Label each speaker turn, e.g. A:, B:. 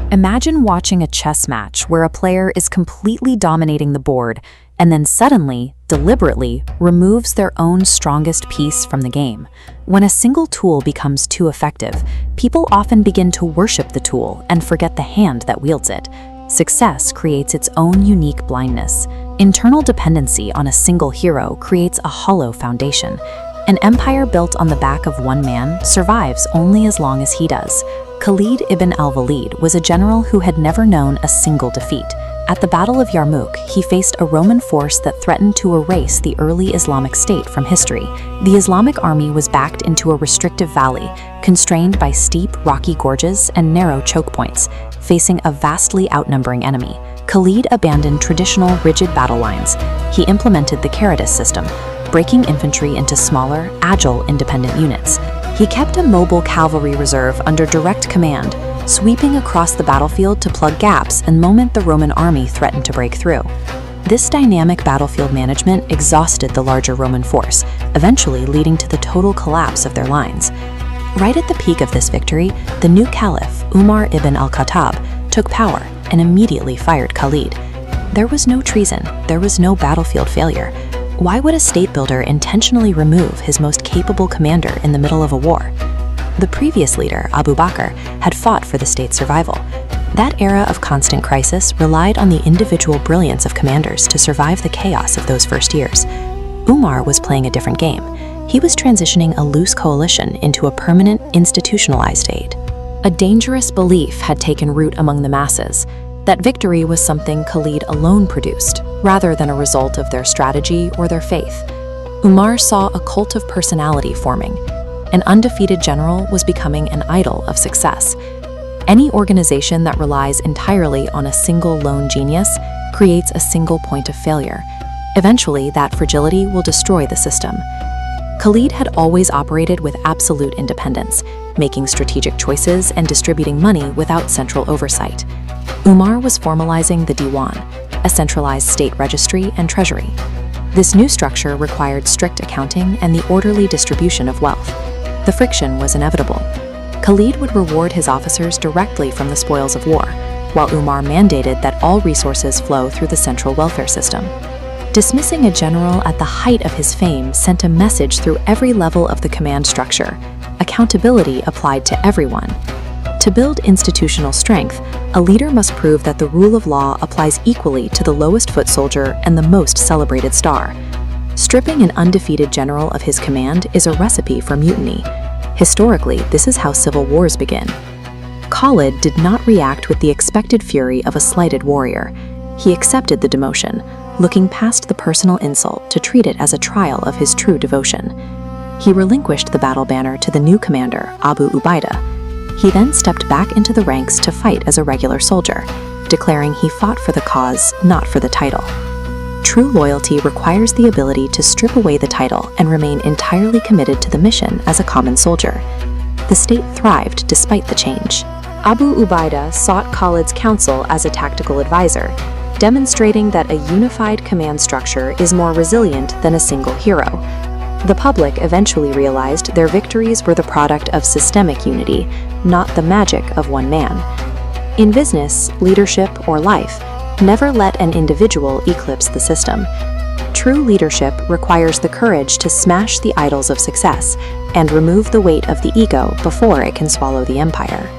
A: Imagine watching a chess match where a player is completely dominating the board and then suddenly, deliberately, removes their own strongest piece from the game. When a single tool becomes too effective, people often begin to worship the tool and forget the hand that wields it. Success creates its own unique blindness. Internal dependency on a single hero creates a hollow foundation. An empire built on the back of one man survives only as long as he does. Khalid Ibn Al-Walid was a general who had never known a single defeat. At the Battle of Yarmouk, he faced a Roman force that threatened to erase the early Islamic State from history. The Islamic army was backed into a restrictive valley, constrained by steep, rocky gorges and narrow choke points, facing a vastly outnumbering enemy. Khalid abandoned traditional, rigid battle lines. He implemented the Karatis system, breaking infantry into smaller, agile, independent units. He kept a mobile cavalry reserve under direct command, sweeping across the battlefield to plug gaps the moment the Roman army threatened to break through. This dynamic battlefield management exhausted the larger Roman force, eventually leading to the total collapse of their lines. Right at the peak of this victory, the new caliph, Umar ibn al-Khattab, took power and immediately fired Khalid. There was no treason, there was no battlefield failure. Why would a state builder intentionally remove his most capable commander in the middle of a war? The previous leader, Abu Bakr, had fought for the state's survival. That era of constant crisis relied on the individual brilliance of commanders to survive the chaos of those first years. Umar was playing a different game. He was transitioning a loose coalition into a permanent, institutionalized state. A dangerous belief had taken root among the masses, that victory was something Khalid alone produced, rather than a result of their strategy or their faith. Umar saw a cult of personality forming. An undefeated general was becoming an idol of success. Any organization that relies entirely on a single lone genius creates a single point of failure. Eventually, that fragility will destroy the system. Khalid had always operated with absolute independence, making strategic choices and distributing money without central oversight. Umar was formalizing the Diwan, a centralized state registry and treasury. This new structure required strict accounting and the orderly distribution of wealth. The friction was inevitable. Khalid would reward his officers directly from the spoils of war, while Umar mandated that all resources flow through the central welfare system. Dismissing a general at the height of his fame sent a message through every level of the command structure. Accountability applied to everyone. To build institutional strength, a leader must prove that the rule of law applies equally to the lowest foot soldier and the most celebrated star. Stripping an undefeated general of his command is a recipe for mutiny. Historically, this is how civil wars begin. Khalid did not react with the expected fury of a slighted warrior. He accepted the demotion, looking past the personal insult to treat it as a trial of his true devotion. He relinquished the battle banner to the new commander, Abu Ubaidah. He then stepped back into the ranks to fight as a regular soldier, declaring he fought for the cause, not for the title. True loyalty requires the ability to strip away the title and remain entirely committed to the mission as a common soldier. The state thrived despite the change. Abu Ubaidah sought Khalid's counsel as a tactical advisor, demonstrating that a unified command structure is more resilient than a single hero. The public eventually realized their victories were the product of systemic unity, not the magic of one man. In business, leadership, or life, never let an individual eclipse the system. True leadership requires the courage to smash the idols of success and remove the weight of the ego before it can swallow the empire.